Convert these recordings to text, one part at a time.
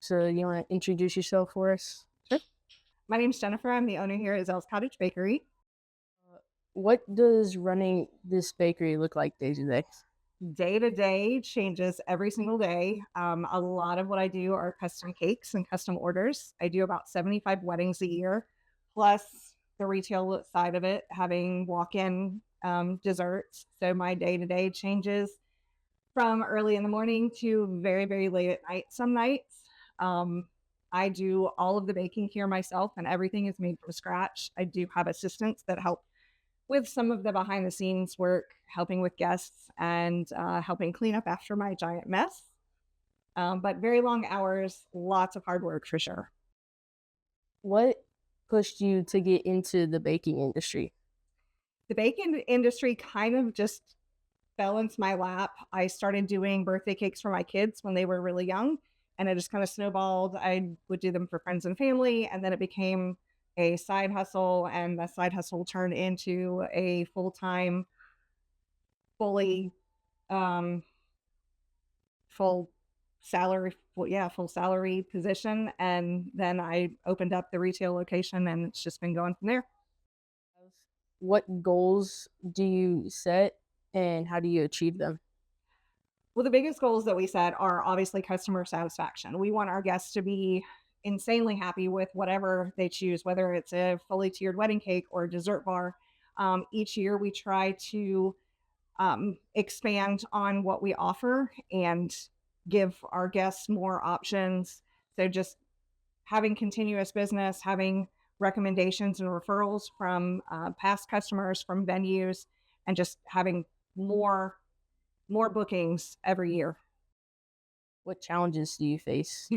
So you want to introduce yourself for us? Sure. My name's Jennifer. I'm the owner here at Zelle's Cottage Bakery. What does running this bakery look like day to day? Day to day changes every single day. A lot of what I do are custom cakes and custom orders. I do about 75 weddings a year, plus the retail side of it, having walk in desserts. So my day to day changes from early in the morning to very, very late at night some nights. Um, I do all of the baking here myself, and everything is made from scratch. I do have assistants that help with some of the behind the scenes work, helping with guests and helping clean up after my giant mess. But very long hours, lots of hard work for sure. What pushed you to get into the baking industry? The baking industry kind of just fell into my lap. I started doing birthday cakes for my kids when they were really young, and it just kind of snowballed. I would do them for friends and family, and then it became a side hustle, and the side hustle turned into a full time, fully um, full salary, full salary position. And then I opened up the retail location, and it's just been going from there. What goals do you set and how do you achieve them? Well, the biggest goals that we set are obviously customer satisfaction. We want our guests to be insanely happy with whatever they choose, whether it's a fully tiered wedding cake or a dessert bar. Each year, we try to expand on what we offer and give our guests more options. So, just having continuous business, having recommendations and referrals from past customers, from venues, and just having more bookings every year. What challenges do you face?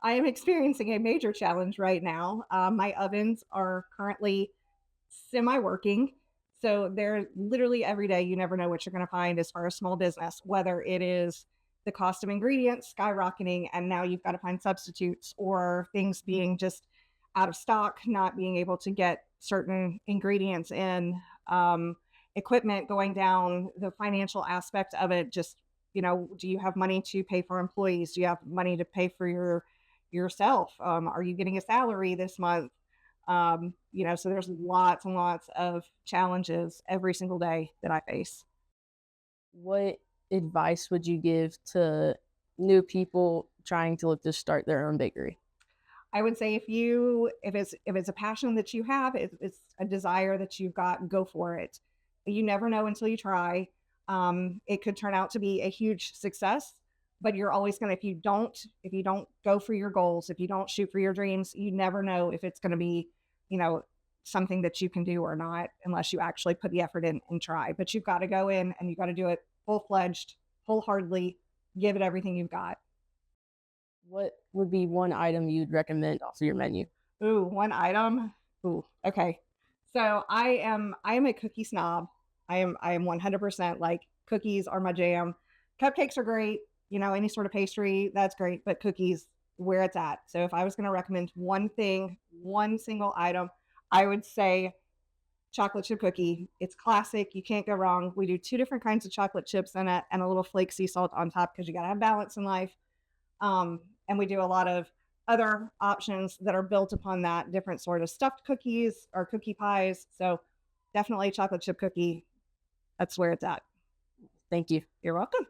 I am experiencing a major challenge right now. My ovens are currently semi working. So they're literally every day, you never know what you're going to find as far as small business, whether it is the cost of ingredients skyrocketing and now you've got to find substitutes, or things being just out of stock, not being able to get certain ingredients in, equipment going down, the financial aspect of it. Just, do you have money to pay for employees? Do you have money to pay for yourself? Are you getting a salary this month? So there's lots and lots of challenges every single day that I face. What advice would you give to new people trying to look to start their own bakery? I would say if it's a passion that you have, it's a desire that you've got, go for it. You never know until you try. It could turn out to be a huge success, but you're always going to, if you don't go for your goals, if you don't shoot for your dreams, you never know if it's going to be, you know, something that you can do or not, unless you actually put the effort in and try. But you've got to go in and you've got to do it full fledged, wholeheartedly, give it everything you've got. What would be one item you'd recommend off of your menu? Ooh, one item. Ooh, okay. So I am a cookie snob. I am 100% like, cookies are my jam. Cupcakes are great, any sort of pastry, that's great, but cookies, where it's at. So if I was going to recommend one thing, one single item, I would say chocolate chip cookie. It's classic. You can't go wrong. We do two different kinds of chocolate chips in it and a little flake sea salt on top because you got to have balance in life. And we do a lot of other options that are built upon that, different sort of stuffed cookies or cookie pies. So definitely chocolate chip cookie. That's where it's at. Thank you. You're welcome.